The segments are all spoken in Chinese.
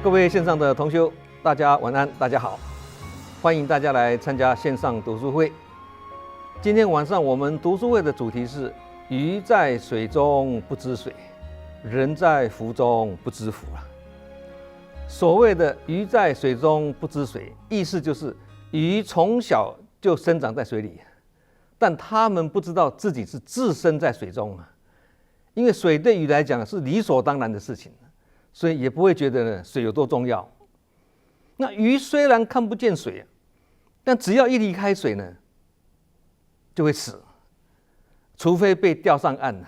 各位线上的同修，大家晚安，大家好，欢迎大家来参加线上读书会。今天晚上我们读书会的主题是“鱼在水中不知水，人在福中不知福”啊。所谓的“鱼在水中不知水”，意思就是鱼从小就生长在水里，但他们不知道自己是置身在水中啊。因为水对鱼来讲是理所当然的事情，所以也不会觉得呢水有多重要。那鱼虽然看不见水，但只要一离开水呢，就会死，除非被钓上岸，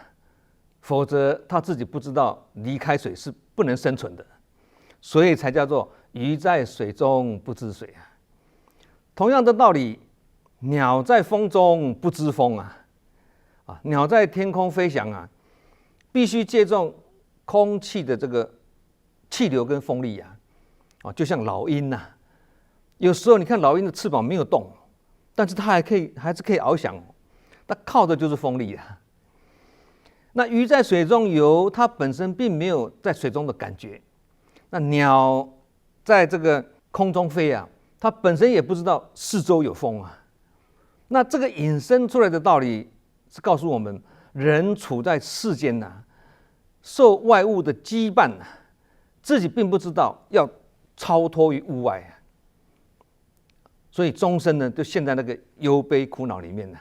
否则它自己不知道离开水是不能生存的，所以才叫做鱼在水中不知水啊。同样的道理，鸟在风中不知风啊，鸟在天空飞翔啊，必须借重空气的这个气流跟风力啊，就像老鹰呐，有时候你看老鹰的翅膀没有动，但是它还是可以翱翔，它靠的就是风力啊。那鱼在水中游，它本身并没有在水中的感觉。那鸟在这个空中飞啊，它本身也不知道四周有风啊。那这个引申出来的道理是告诉我们，人处在世间受外物的羁绊自己并不知道要超脱于物外所以终身呢就陷在那个忧悲苦恼里面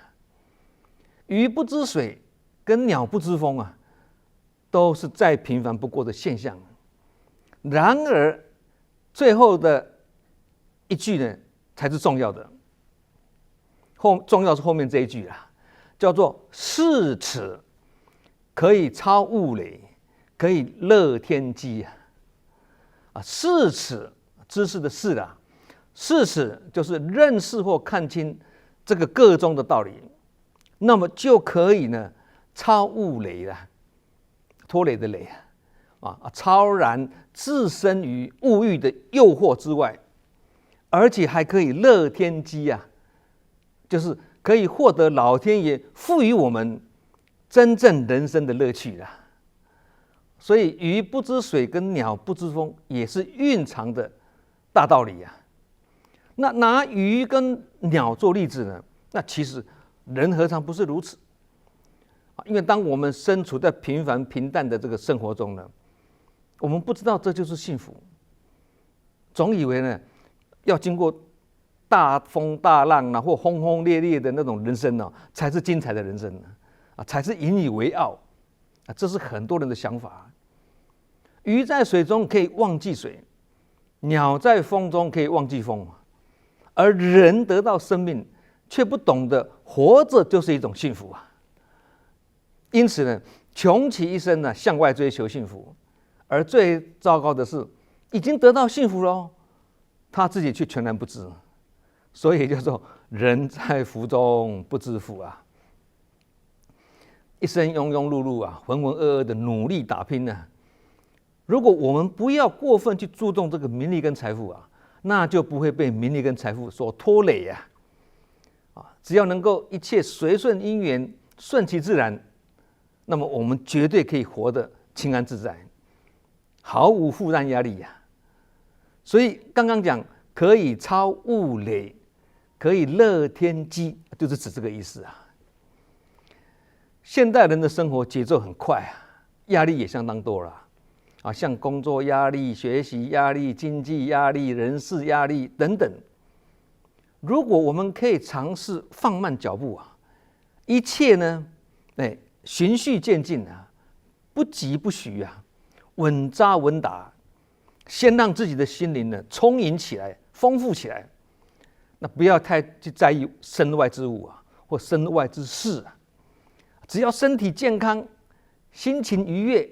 鱼不知水跟鸟不知风都是再平凡不过的现象。然而最后的一句呢才是重要的，重要是后面这一句叫做视此可以超物累，可以乐天机视此，知识的视视此就是认识或看清这个个中的道理，那么就可以呢超物累了，拖累的累超然置身于物欲的诱惑之外，而且还可以乐天机就是可以获得老天爷赋予我们真正人生的乐趣所以鱼不知水跟鸟不知风也是蕴藏的大道理那拿鱼跟鸟做例子呢，那其实人何尝不是如此因为当我们身处在平凡平淡的这个生活中呢，我们不知道这就是幸福，总以为呢要经过大风大浪或轰轰烈烈的那种人生才是精彩的人生才是引以为傲这是很多人的想法。鱼在水中可以忘记水，鸟在风中可以忘记风，而人得到生命却不懂得活着就是一种幸福因此呢，穷其一生向外追求幸福，而最糟糕的是已经得到幸福了他自己却全然不知，所以叫做人在福中不知福一生庸庸碌碌浑浑噩噩的努力打拼如果我们不要过分去注重这个名利跟财富那就不会被名利跟财富所拖累只要能够一切随顺因缘，顺其自然，那么我们绝对可以活得清安自在，毫无负担压力所以刚刚讲可以超物累，可以乐天机，就是指这个意思现代人的生活节奏很快压力也相当多了像工作压力、学习压力、经济压力、人事压力等等。如果我们可以尝试放慢脚步一切呢循序渐进不急不徐稳扎稳打，先让自己的心灵呢充盈起来，丰富起来，那不要太去在意身外之物或身外之事只要身体健康，心情愉悦，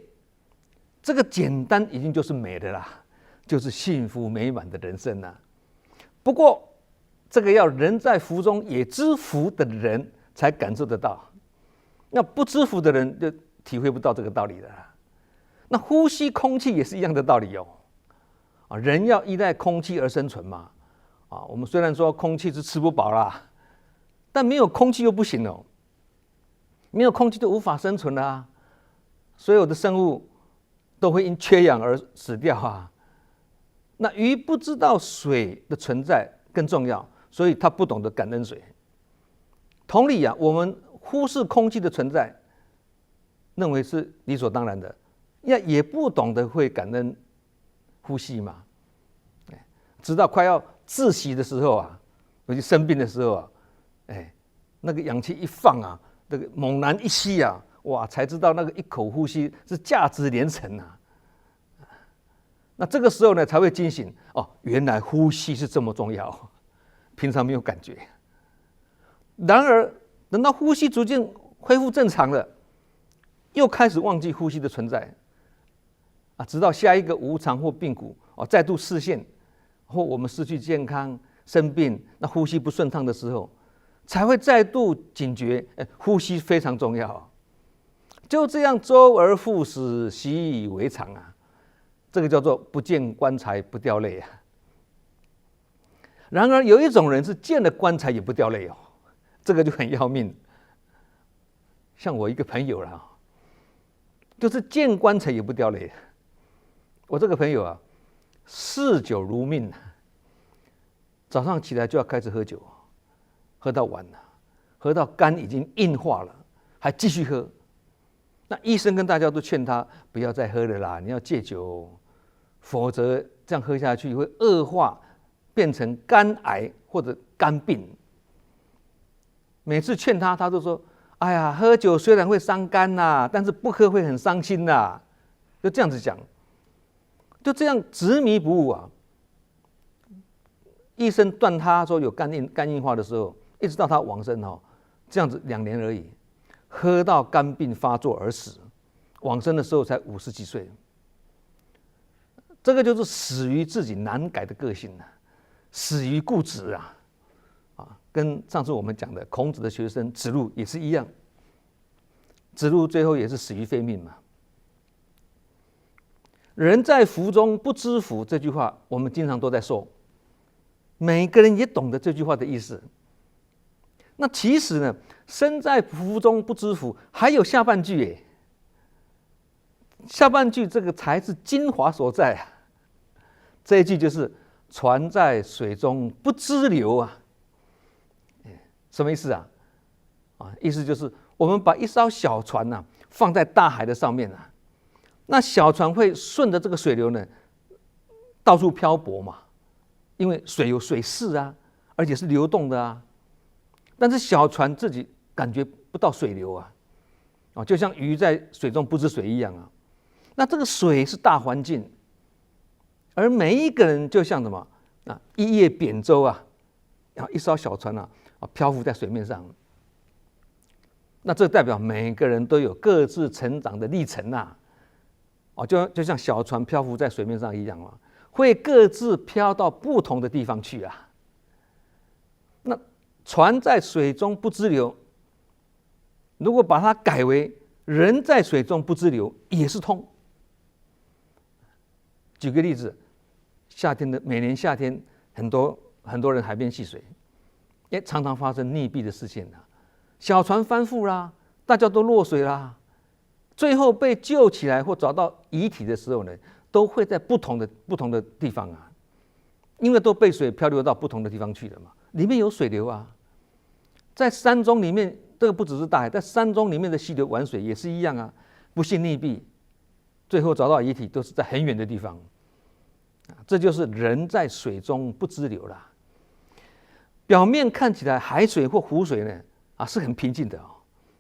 这个简单已经就是美的就是幸福美满的人生不过这个要人在福中也知福的人才感受得到，那不知福的人就体会不到这个道理了那呼吸空气也是一样的道理人要依赖空气而生存嘛我们虽然说空气是吃不饱但没有空气又不行没有空气就无法生存所有的生物都会因缺氧而死掉那鱼不知道水的存在更重要，所以它不懂得感恩水。同理啊，我们忽视空气的存在，认为是理所当然的，也不懂得会感恩呼吸嘛。直到快要窒息的时候啊，尤其生病的时候啊，那个氧气一放啊，那个猛然一吸啊，哇，才知道那个一口呼吸是价值连城啊。那这个时候呢，才会惊醒哦，原来呼吸是这么重要，平常没有感觉。然而，等到呼吸逐渐恢复正常了，又开始忘记呼吸的存在啊，直到下一个无常或病苦再度视现，或我们失去健康、生病，那呼吸不顺畅的时候，才会再度警觉，呼吸非常重要。就这样周而复始，习以为常啊。这个叫做不见棺材不掉泪啊。然而有一种人是见了棺材也不掉泪哦，这个就很要命。像我一个朋友啦，就是见棺材也不掉泪。我这个朋友啊，嗜酒如命啊，早上起来就要开始喝酒，喝到晚了，喝到肝已经硬化了，还继续喝。那医生跟大家都劝他不要再喝了啦，你要戒酒，否则这样喝下去会恶化，变成肝癌或者肝病。每次劝他，他都说：“哎呀，喝酒虽然会伤肝呐，但是不喝会很伤心呐。”就这样子讲，就这样执迷不悟啊。医生断他说有肝硬化的时候，一直到他往生这样子2年而已，喝到肝病发作而死，往生的时候才50几岁。这个就是死于自己难改的个性啊，死于固执啊，跟上次我们讲的孔子的学生子路也是一样，子路最后也是死于非命嘛。人在福中不知福这句话，我们经常都在说，每个人也懂得这句话的意思。那其实呢，身在福中不知福，还有下半句耶。下半句这个才是精华所在啊。这一句就是船在水中不知流啊。什么意思啊？意思就是我们把一艘小船放在大海的上面啊，那小船会顺着这个水流呢，到处漂泊嘛，因为水有水势啊，而且是流动的啊。但是小船自己感觉不到水流啊，就像鱼在水中不知水一样啊。那这个水是大环境，而每一个人就像什么一叶扁舟啊，一艘小船漂浮在水面上。那这代表每个人都有各自成长的历程啊，就像小船漂浮在水面上一样啊，会各自漂到不同的地方去啊。那船在水中不知流，如果把它改为人在水中不知流，也是通。举个例子，每年夏天，很多人海边戏水，常常发生溺毙的事件啊，小船翻覆啦，大家都落水啦，最后被救起来或找到遗体的时候呢，都会在不同的地方啊，因为都被水漂流到不同的地方去了嘛，里面有水流啊。在山中里面，这个不只是大海，在山中里面的溪流玩水也是一样啊，不幸溺毙，最后找到遗体都是在很远的地方。这就是人在水中不知流啦。表面看起来海水或湖水呢是很平静的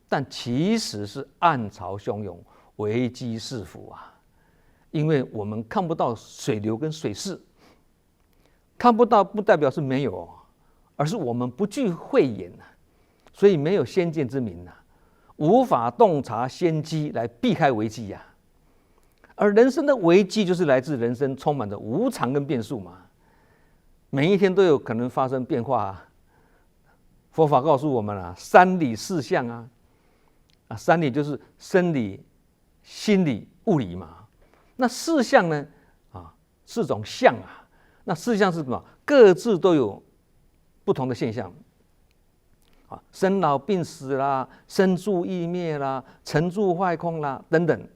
但其实是暗潮汹涌，危机四伏啊。因为我们看不到水流跟水势，看不到不代表是没有而是我们不具慧眼所以没有先见之明无法洞察先机来避开危机啊。而人生的危机就是来自人生充满着无常跟变数嘛，每一天都有可能发生变化啊。佛法告诉我们三理四象三理就是生理、心理、物理嘛。那四象呢4种象那四象是什么？各自都有不同的现象生老病死啦，生住异灭啦，成住坏空啦等等。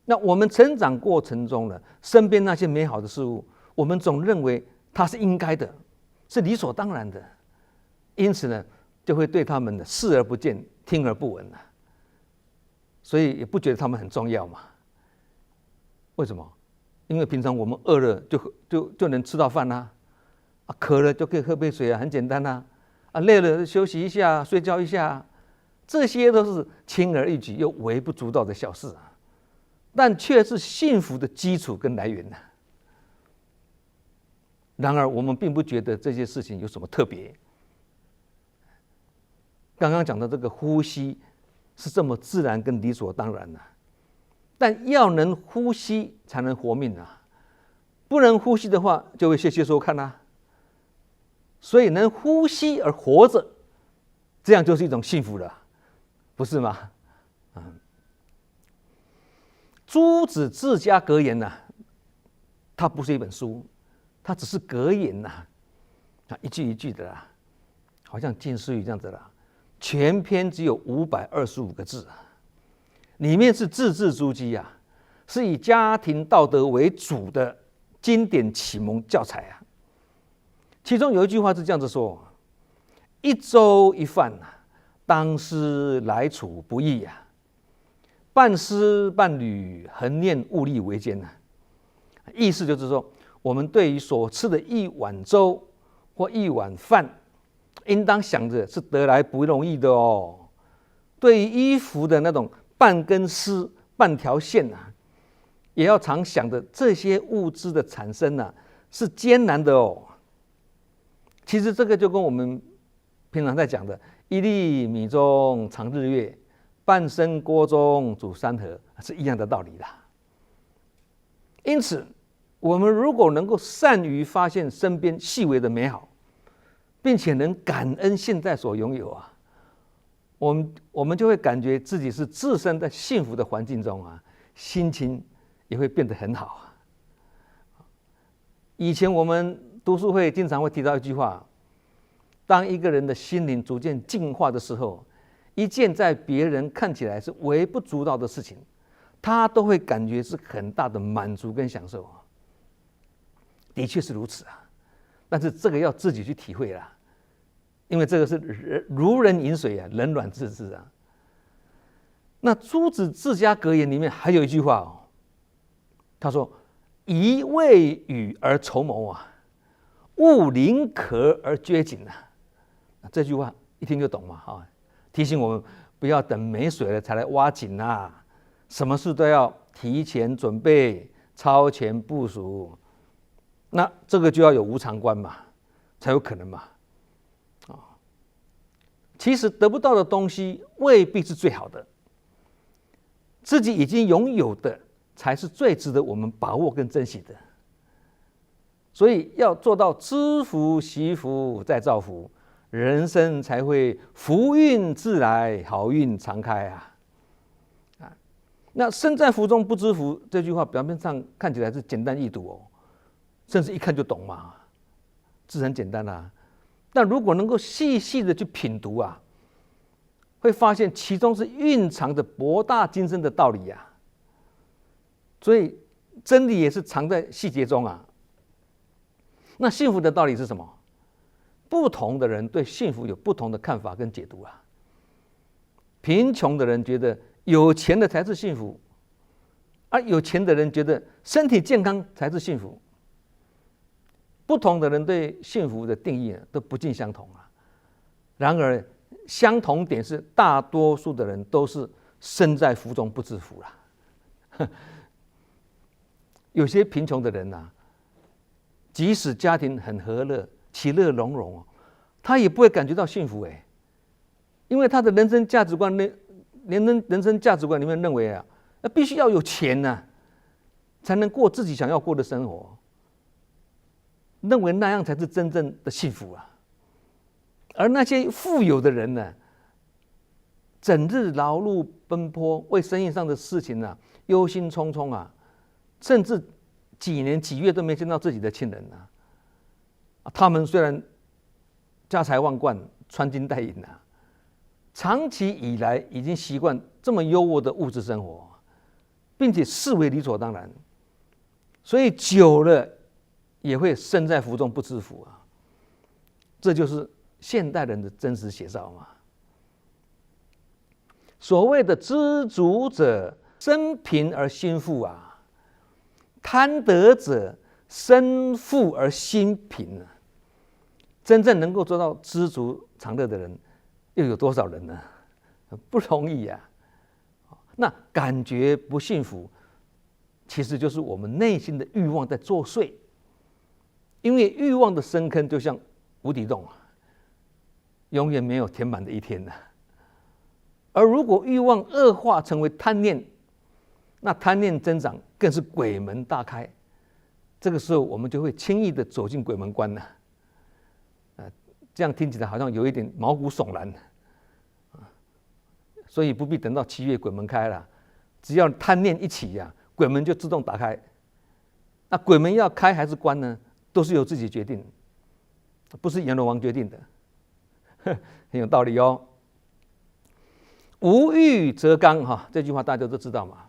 那我们成长过程中呢，身边那些美好的事物，我们总认为它是应该的，是理所当然的，因此呢，就会对他们的视而不见，听而不闻了。所以也不觉得他们很重要嘛？为什么？因为平常我们饿了就能吃到饭啦，渴了就可以喝杯水啊，很简单啦。累了休息一下，睡觉一下，这些都是轻而易举又微不足道的小事啊，但却是幸福的基础跟来源呐。然而，我们并不觉得这些事情有什么特别。刚刚讲的这个呼吸是这么自然跟理所当然的，但要能呼吸才能活命啊！不能呼吸的话，就会歇歇收看啊。所以能呼吸而活着，这样就是一种幸福了，不是吗？诸子治家格言呐，它不是一本书，它只是格言呐，一句一句的啦，好像近似语这样子啦。全篇只有525个字，里面是字字珠玑啊，是以家庭道德为主的经典启蒙教材啊。其中有一句话是这样子说：一粥一饭当思来处不易啊，半丝半缕恒念物力维艰啊。意思就是说，我们对于所吃的一碗粥或一碗饭，应当想着是得来不容易的哦。对于衣服的那种半根丝半条线也要常想着这些物资的产生是艰难的哦。其实这个就跟我们平常在讲的一粒米中藏日月，半升锅中煮山河是一样的道理啦。因此，我们如果能够善于发现身边细微的美好，并且能感恩现在所拥有我们就会感觉自己是置身在幸福的环境中心情也会变得很好以前我们读书会经常会提到一句话：当一个人的心灵逐渐净化的时候，一件在别人看起来是微不足道的事情，他都会感觉是很大的满足跟享受的确是如此但是这个要自己去体会啦，因为这个是如人饮水冷暖自知那诸子治家格言里面还有一句话他说：宜未雨而绸缪勿临渴而掘井这句话一听就懂嘛提醒我们不要等没水了才来挖井什么事都要提前准备，超前部署。那这个就要有无常观嘛，才有可能嘛。其实得不到的东西未必是最好的，自己已经拥有的才是最值得我们把握跟珍惜的。所以要做到知福惜福再造福，人生才会福运自来，好运常开那身在福中不知福这句话表面上看起来是简单易读甚至一看就懂嘛，字很简单但如果能够细细的去品读会发现其中是蕴藏着博大精深的道理所以真理也是藏在细节中那幸福的道理是什么？不同的人对幸福有不同的看法跟解读贫穷的人觉得有钱的才是幸福，而有钱的人觉得身体健康才是幸福。不同的人对幸福的定义都不尽相同然而相同点是大多数的人都是身在福中不知福有些贫穷的人即使家庭很和乐其乐融融他也不会感觉到幸福因为他的人生价值观人生价值观里面认为必须要有钱才能过自己想要过的生活，认为那样才是真正的幸福而那些富有的人呢，整日劳碌奔波，为生意上的事情忧心忡忡甚至几年几月都没见到自己的亲人他们虽然家财万贯，穿金戴银长期以来已经习惯这么优渥的物质生活，并且视为理所当然，所以久了也会身在福中不知福啊。这就是现代人的真实写照嘛。所谓的知足者身贫而心富啊，贪得者身富而心贫啊。真正能够做到知足常乐的人，又有多少人呢？不容易啊。那感觉不幸福，其实就是我们内心的欲望在作祟。因为欲望的深坑就像无底洞，永远没有填满的一天的。而如果欲望恶化成为贪念，那贪念增长更是鬼门大开。这个时候我们就会轻易的走进鬼门关了。这样听起来好像有一点毛骨悚然。所以不必等到7月鬼门开了，只要贪念一起啊，鬼门就自动打开。那鬼门要开还是关呢？都是由自己决定，不是阎罗王决定的。很有道理哦。无欲则刚哈，这句话大家都知道嘛。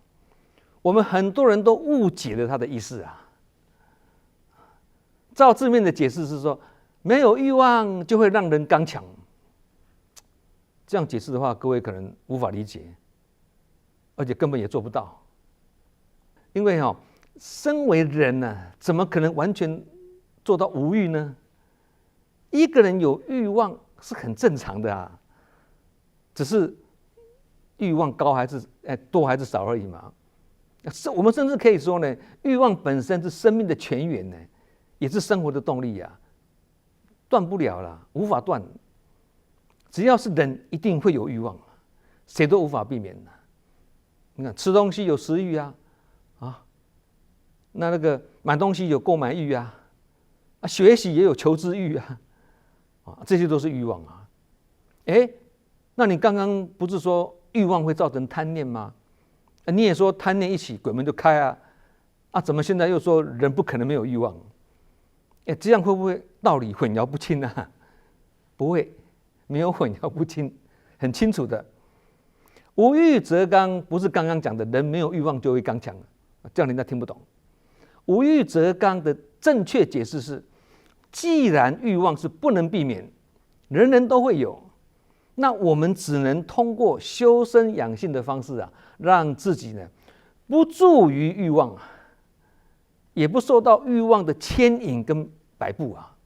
我们很多人都误解了它的意思啊。照字面的解释是说，没有欲望就会让人刚强。这样解释的话，各位可能无法理解，而且根本也做不到。因为身为人呢，怎么可能完全做到无欲呢？一个人有欲望是很正常的啊，只是欲望高还是多还是少而已嘛。我们甚至可以说呢，欲望本身是生命的泉源呢，也是生活的动力啊，断不了了，无法断。只要是人，一定会有欲望，谁都无法避免的。你看，吃东西有食欲啊，那个买东西有购买欲啊，学习也有求知欲啊，这些都是欲望啊。那你刚刚不是说欲望会造成贪念吗？你也说贪念一起，鬼门就开啊，怎么现在又说人不可能没有欲望？这样会不会道理混淆不清啊？不会。没有混淆不清，很清楚的。无欲则刚，不是刚刚讲的人没有欲望就会刚强，这样人家听不懂。无欲则刚的正确解释是：既然欲望是不能避免，人人都会有，那我们只能通过修身养性的方式啊，让自己呢不住于欲望，也不受到欲望的牵引跟摆布啊。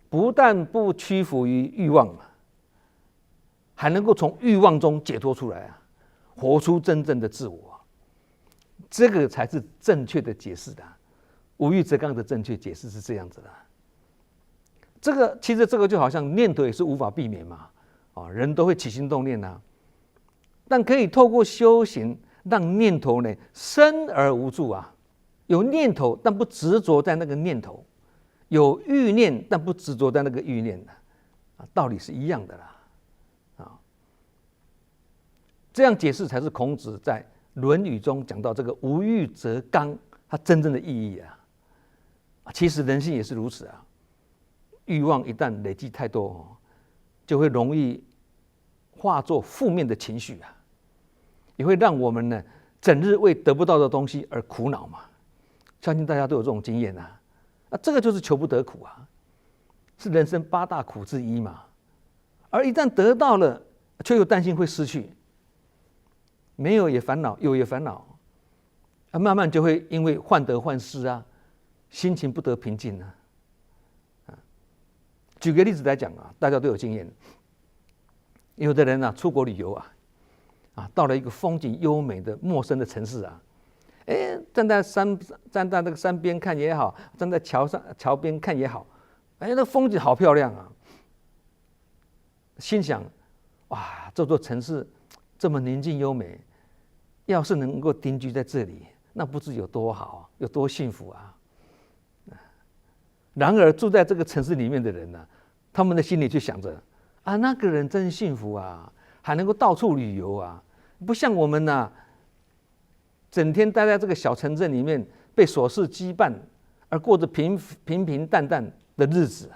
不但不屈服于欲望，还能够从欲望中解脱出来啊，活出真正的自我。这个才是正确的解释的。无欲则刚的正确解释是这样子的。其实这个就好像念头也是无法避免嘛，人都会起心动念啊，但可以透过修行，让念头呢生而无住啊。有念头，但不执着在那个念头；有欲念，但不执着在那个欲念道理是一样的啦。这样解释才是孔子在《论语》中讲到这个无欲则刚，它真正的意义啊。其实人性也是如此啊，欲望一旦累积太多，就会容易化作负面的情绪啊，也会让我们呢整日为得不到的东西而苦恼嘛。相信大家都有这种经验啊。这个就是求不得苦啊，是人生8大苦之一嘛。而一旦得到了，却又担心会失去。没有也烦恼，有也烦恼，慢慢就会因为患得患失啊，心情不得平静啊。举个例子来讲啊，大家都有经验。有的人出国旅游到了一个风景优美的陌生的城市啊，站在那个山边看也好，站在桥边看也好，那风景好漂亮啊。心想，哇，这座城市这么宁静优美，要是能够定居在这里，那不知有多好，有多幸福啊！然而住在这个城市里面的人他们的心里却想着那个人真幸福啊，还能够到处旅游啊，不像我们整天待在这个小城镇里面，被琐事羁绊，而过着平平淡淡的日子。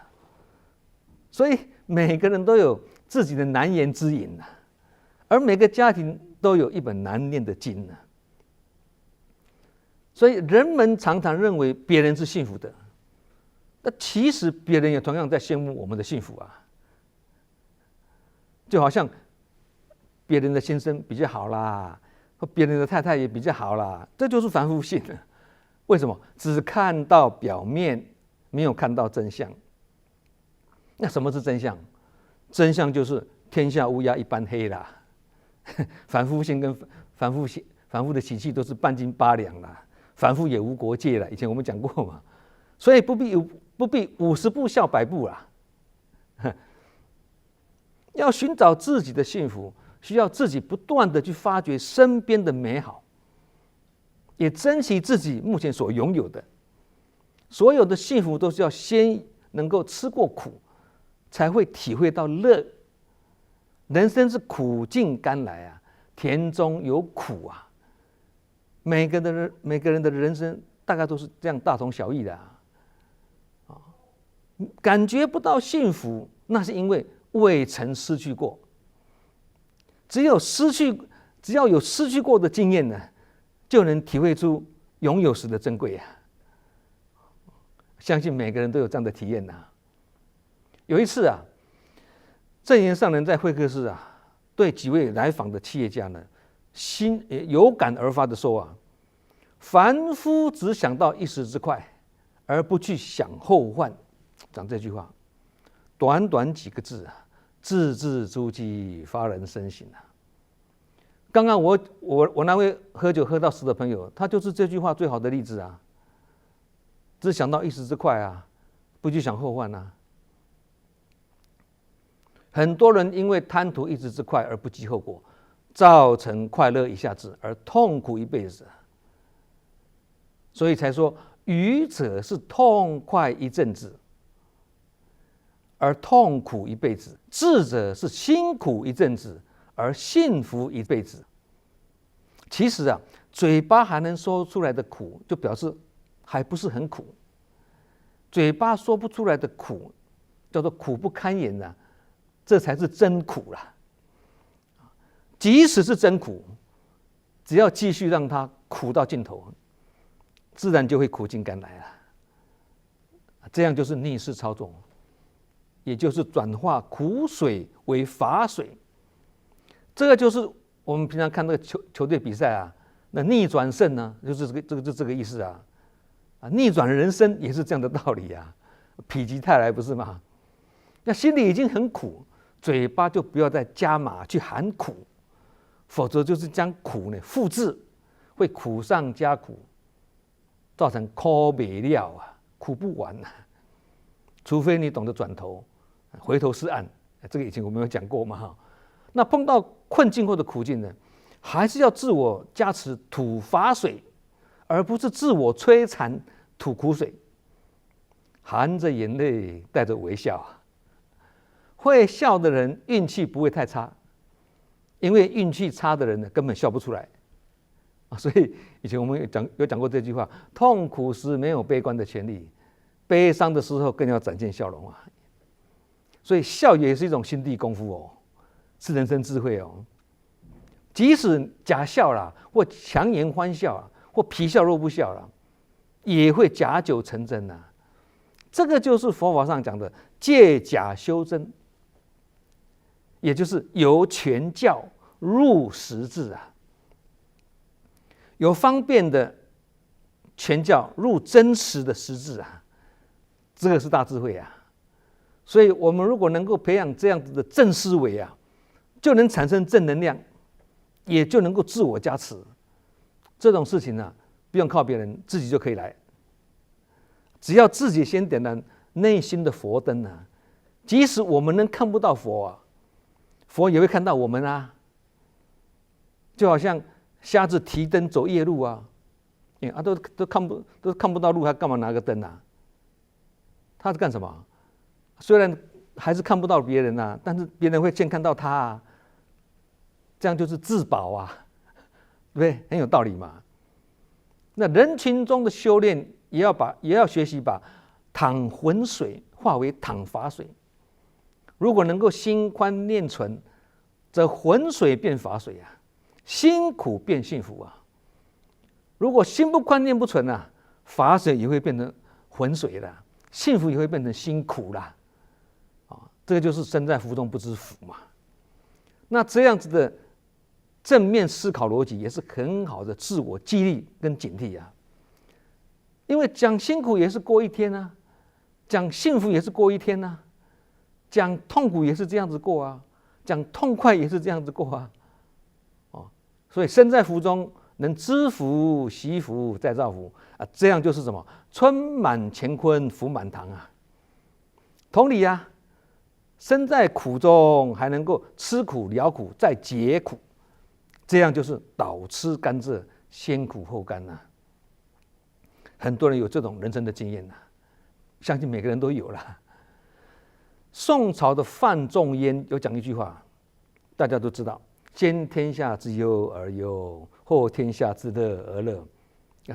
所以每个人都有自己的难言之隐而每个家庭都有一本难念的经所以人们常常认为别人是幸福的，那其实别人也同样在羡慕我们的幸福啊，就好像别人的先生比较好啦，或别人的太太也比较好啦，这就是凡夫性了。为什么？只看到表面，没有看到真相。那什么是真相？真相就是天下乌鸦一般黑啦。凡夫性跟凡夫的习气都是半斤八两啦，凡夫也无国界了。以前我们讲过嘛，所以不必50步笑100步啦。要寻找自己的幸福，需要自己不断的去发掘身边的美好，也珍惜自己目前所拥有的。所有的幸福都是要先能够吃过苦，才会体会到乐。人生是苦尽甘来啊，甜中有苦啊。每个人的人生大概都是这样大同小异的啊。感觉不到幸福，那是因为未曾失去过。只要有失去过的经验呢，就能体会出拥有时的珍贵啊。相信每个人都有这样的体验呐。有一次啊，证严上人在会客室啊，对几位来访的企业家呢，有感而发的说啊：凡夫只想到一时之快，而不去想后患。讲这句话，短短几个字啊，字字珠玑，发人深省啊。刚刚我那位喝酒喝到死的朋友，他就是这句话最好的例子啊。只想到一时之快啊，不去想后患啊。很多人因为贪图一时之快而不计后果，造成快乐一下子而痛苦一辈子。所以才说，愚者是痛快一阵子，而痛苦一辈子；智者是辛苦一阵子，而幸福一辈子。其实啊，嘴巴还能说出来的苦，就表示还不是很苦。嘴巴说不出来的苦，叫做苦不堪言啊，这才是真苦啦。即使是真苦，只要继续让它苦到尽头，自然就会苦尽甘来了。这样就是逆势操纵，也就是转化苦水为法水。这个就是我们平常看那个球队比赛啊，那逆转胜呢，就是这个意思啊。逆转人生也是这样的道理啊，否极泰来不是吗？那心里已经很苦，嘴巴就不要再加码去喊苦，否则就是将苦呢复制，会苦上加苦，造成苦没了啊，苦不完啊。除非你懂得转头，回头是岸，这个以前我们有讲过嘛哈。那碰到困境或者苦境呢，还是要自我加持吐法水，而不是自我摧残吐苦水。含着眼泪带着微笑啊，会笑的人运气不会太差，因为运气差的人呢根本笑不出来啊。所以以前我们有讲过这句话：痛苦时没有悲观的权利，悲伤的时候更要展现笑容啊。所以笑也是一种心地功夫哦，是人生智慧哦。即使假笑啦，或强颜欢笑啊，或皮笑肉不笑啦，也会假酒成真呐。这个就是佛法上讲的借假修真，也就是由全教入实质啊，有方便的全教入真实的实质啊，这个是大智慧啊。所以我们如果能够培养这样子的正思维啊，就能产生正能量，也就能够自我加持。这种事情呢，不用靠别人，自己就可以来。只要自己先点燃内心的佛灯啊，即使我们能看不到佛啊，佛也会看到我们啊。就好像瞎子提灯走夜路啊，都看不到路，他干嘛拿个灯啊？他是干什么？虽然还是看不到别人啊，但是别人会先看到他啊，这样就是自保啊，对不对？很有道理嘛。那人群中的修炼也要学习把淌浑水化为淌法水。如果能够心宽念纯，则浑水变法水啊，辛苦变幸福啊。如果心不宽念不纯啊，法水也会变成浑水了，幸福也会变成辛苦啦。这个就是身在福中不知福嘛。那这样子的正面思考逻辑，也是很好的自我激励跟警惕啊。因为讲辛苦也是过一天啊，讲幸福也是过一天啊，讲痛苦也是这样子过啊，讲痛快也是这样子过啊。所以身在福中，能知福、惜福、再造福啊，这样就是什么？春满乾坤，福满堂啊。同理啊，身在苦中还能够吃苦、了苦、再解苦，这样就是倒吃甘蔗，先苦后甘啊。很多人有这种人生的经验啊，相信每个人都有了。宋朝的范仲淹有讲一句话，大家都知道：先天下之忧而忧，后天下之乐而乐。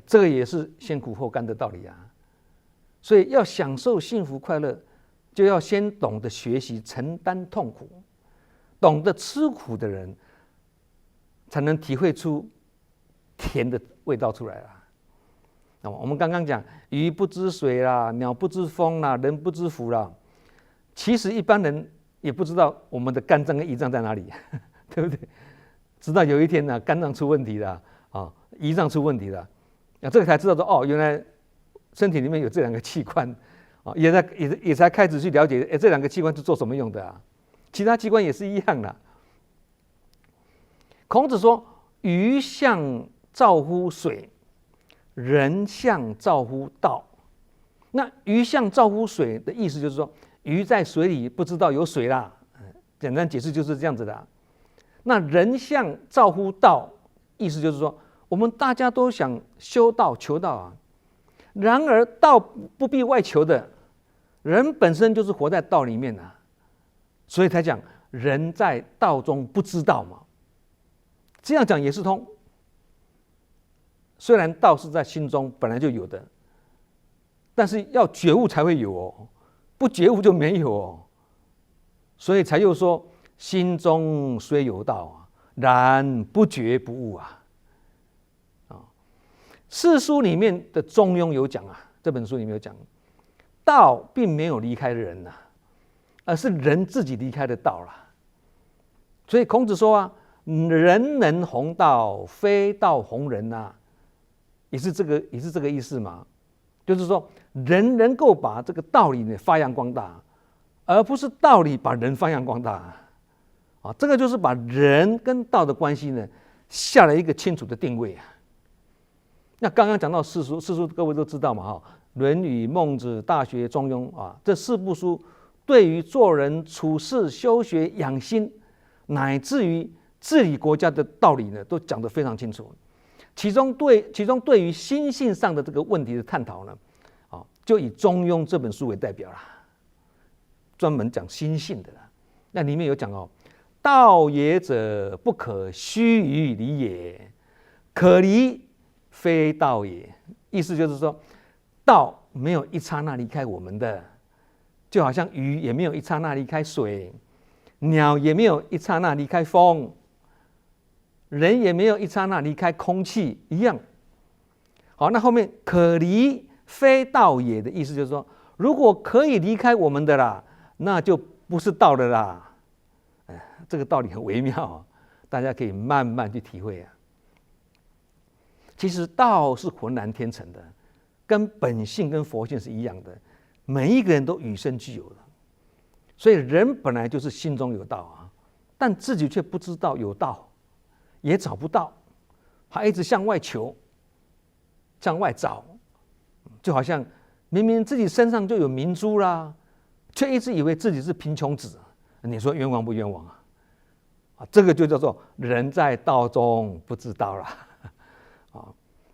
这个也是先苦后甘的道理啊。所以要享受幸福快乐，就要先懂得学习承担痛苦，懂得吃苦的人，才能体会出甜的味道出来了。那么我们刚刚讲鱼不知水啦，鸟不知风啦，人不知福啦。其实一般人也不知道我们的肝脏跟胰脏在哪里，对不对？直到有一天呢，肝脏出问题了啊，胰脏出问题了，这个才知道说哦，原来身体里面有这两个器官啊，也才开始去了解，这两个器官是做什么用的啊？其他器官也是一样的。孔子说：“鱼象造乎水，人象造乎道。”那鱼象造乎水的意思就是说，鱼在水里不知道有水啦，简单解释就是这样子的。那人象造乎道，意思就是说，我们大家都想修道求道啊，然而道不必外求的，人本身就是活在道里面啊，所以才讲人在道中不知道嘛。这样讲也是通。虽然道是在心中本来就有的，但是要觉悟才会有哦，不觉悟就没有哦。所以才又说心中虽有道，然不觉不悟啊。四书里面的中庸有讲啊，这本书里面有讲，道并没有离开人呐，而是人自己离开的道了。所以孔子说啊，人能弘道，非道弘人呐，也是这个意思嘛。就是说，人能够把这个道理呢发扬光大，而不是道理把人发扬光大啊。这个就是把人跟道的关系呢下了一个清楚的定位啊。那刚刚讲到四书，各位都知道嘛，《论语》《孟子》《大学》《中庸》啊，这四部书对于做人处事、修学、养心，乃至于治理国家的道理呢，都讲得非常清楚。其中对于心性上的这个问题的探讨呢，就以《中庸》这本书为代表啦，专门讲心性的啦。那里面有讲哦，道也者，不可须臾离也，可离非道也。意思就是说，道没有一刹那离开我们的，就好像鱼也没有一刹那离开水，鸟也没有一刹那离开风，人也没有一刹那离开空气一样。好，那后面可离非道也的意思就是说，如果可以离开我们的啦，那就不是道的啦。这个道理很微妙啊，大家可以慢慢去体会啊。其实道是浑然天成的，跟本性跟佛性是一样的，每一个人都与生俱有的。所以人本来就是心中有道啊，但自己却不知道有道，也找不到，还一直向外求，向外找，就好像明明自己身上就有明珠啦，却一直以为自己是贫穷子，你说冤枉不冤枉啊？这个就叫做人在道中不知道啦。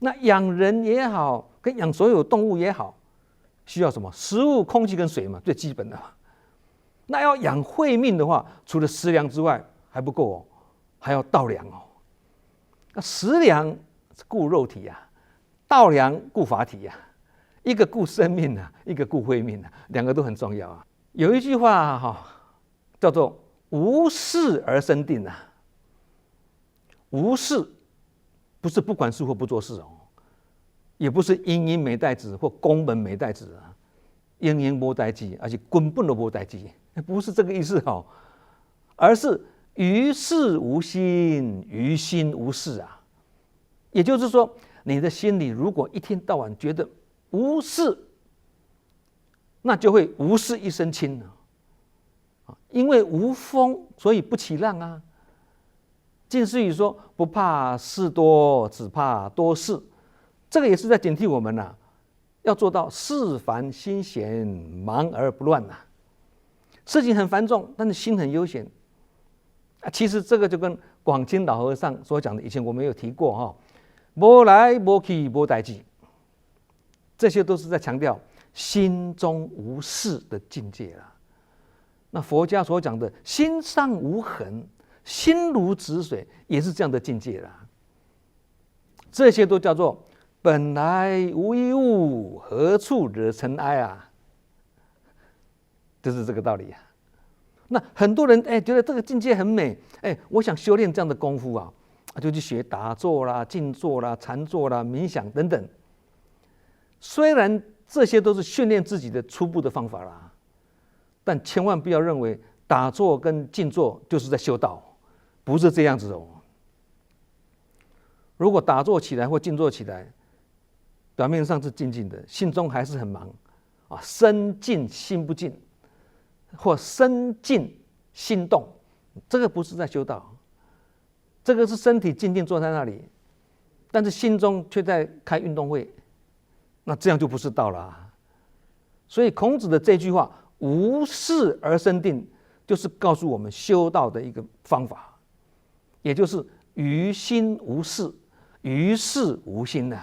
那养人也好，跟养所有动物也好，需要什么？食物、空气跟水嘛，最基本的。那要养慧命的话，除了食粮之外还不够哦，还要道粮哦。那食粮顾肉体啊，道粮顾法体啊，一个顾生命啊，一个顾慧命啊，两个都很重要啊。有一句话叫做无事而生定啊。无事不是不管事或不做事哦，也不是殷殷没带子或宫门没带子啊，营营无代志，而且根本都无代志，不是这个意思哦，而是于事无心，于心无事啊。也就是说，你的心里如果一天到晚觉得无事，那就会无事一身轻啊。因为无风，所以不起浪啊。近似语说不怕事多，只怕多事，这个也是在警惕我们呐，要做到事烦心闲，忙而不乱呐。事情很繁重，但是心很悠闲。其实这个就跟广清老和尚所讲的，以前我们有提过哈，无来无去无代志，这些都是在强调心中无事的境界啦。那佛家所讲的心上无痕，心如止水，也是这样的境界啦。这些都叫做本来无一物，何处惹尘埃啊，就是这个道理啊。那很多人觉得这个境界很美，我想修炼这样的功夫啊，就去学打坐啦、静坐啦、禅坐啦、冥想等等。虽然这些都是训练自己的初步的方法啦，但千万不要认为打坐跟静坐就是在修道，不是这样子哦。如果打坐起来或静坐起来，表面上是静静的，心中还是很忙啊，身静心不静，或身静心动，这个不是在修道，这个是身体静静坐在那里，但是心中却在开运动会，那这样就不是道了啊。所以孔子的这句话“无事而生定”，就是告诉我们修道的一个方法，也就是于心无事，于事无心呐。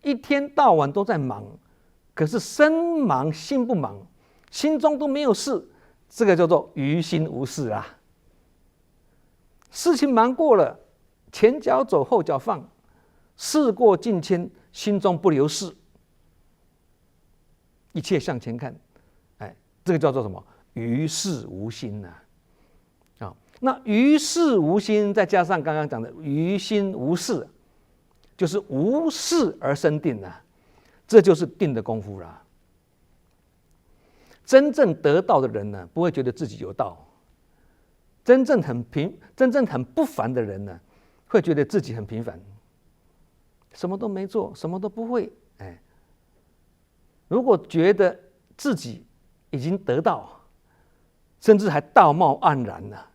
一天到晚都在忙，可是身忙心不忙，心中都没有事，这个叫做于心无事啊。事情忙过了，前脚走后脚放，事过境迁，心中不留事，一切向前看，这个叫做什么？于事无心呐。那于事无心，再加上刚刚讲的于心无事，就是无事而生定啊，这就是定的功夫啦。真正得道的人呢，不会觉得自己有道；真正很不凡的人呢，会觉得自己很平凡，什么都没做，什么都不会。如果觉得自己已经得道，甚至还道貌岸然了，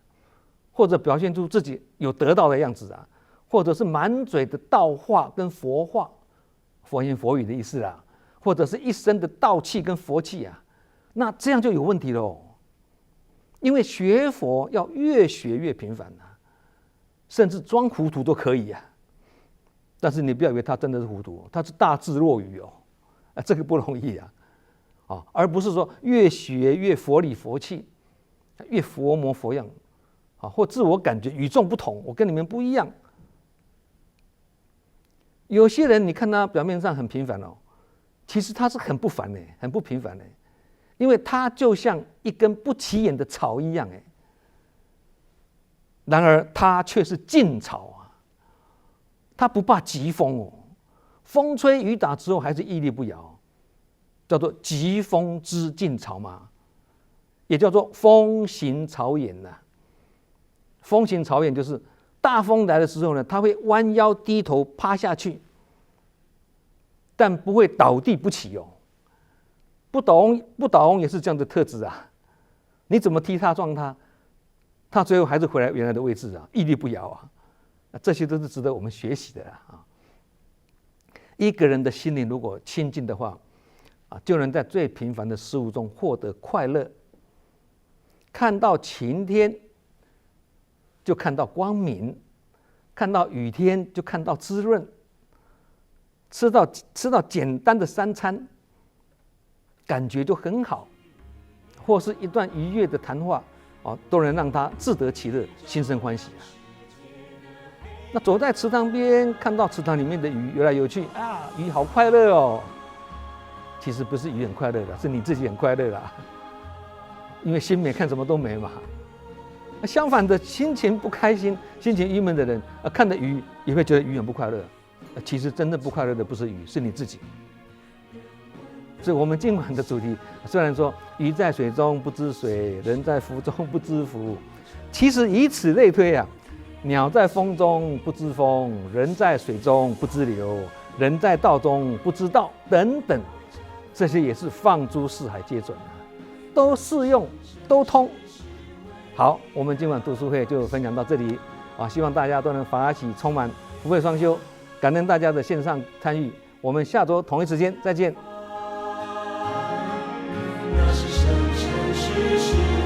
或者表现出自己有得道的样子啊，或者是满嘴的道话跟佛话，佛言佛语的意思啦，或者是一身的道气跟佛气啊，那这样就有问题喽。因为学佛要越学越平凡啊，甚至装糊涂都可以啊。但是你不要以为他真的是糊涂，他是大智若愚哦，这个不容易啊，而不是说越学越佛理佛气，越佛模佛样啊，或自我感觉与众不同，我跟你们不一样。有些人你看他表面上很平凡哦，其实他是很不凡的，很不平凡的，因为他就像一根不起眼的草一样然而他却是劲草啊，他不怕疾风哦，风吹雨打之后还是屹立不摇，叫做疾风知劲草嘛，也叫做风行草偃呐。风行草偃就是大风来的时候呢，他会弯腰低头趴下去，但不会倒地不起哦。不倒翁也是这样的特质啊。你怎么踢他撞他，他最后还是回来原来的位置啊，屹立不摇啊。这些都是值得我们学习的啊。一个人的心灵如果清净的话，就能在最平凡的事物中获得快乐。看到晴天，就看到光明；看到雨天，就看到滋润；吃到简单的三餐，感觉就很好；或是一段愉悦的谈话，都能让他自得其乐，心生欢喜啊。那走在池塘边，看到池塘里面的鱼游来游去啊，鱼好快乐哦。其实不是鱼很快乐的，是你自己很快乐啦。因为心美，看什么都美嘛。相反的，心情不开心、心情郁闷的人，看着鱼也会觉得鱼很不快乐。其实真正不快乐的不是鱼，是你自己。所以，我们今晚的主题虽然说鱼在水中不知水，人在福中不知福，其实以此类推啊，鸟在风中不知风，人在水中不知流，人在道中不知道，等等，这些也是放诸四海皆准啊，都适用，都通。好，我们今晚读书会就分享到这里啊，希望大家都能法喜充满，福慧双修，感恩大家的线上参与，我们下周同一时间再见。那是生生世世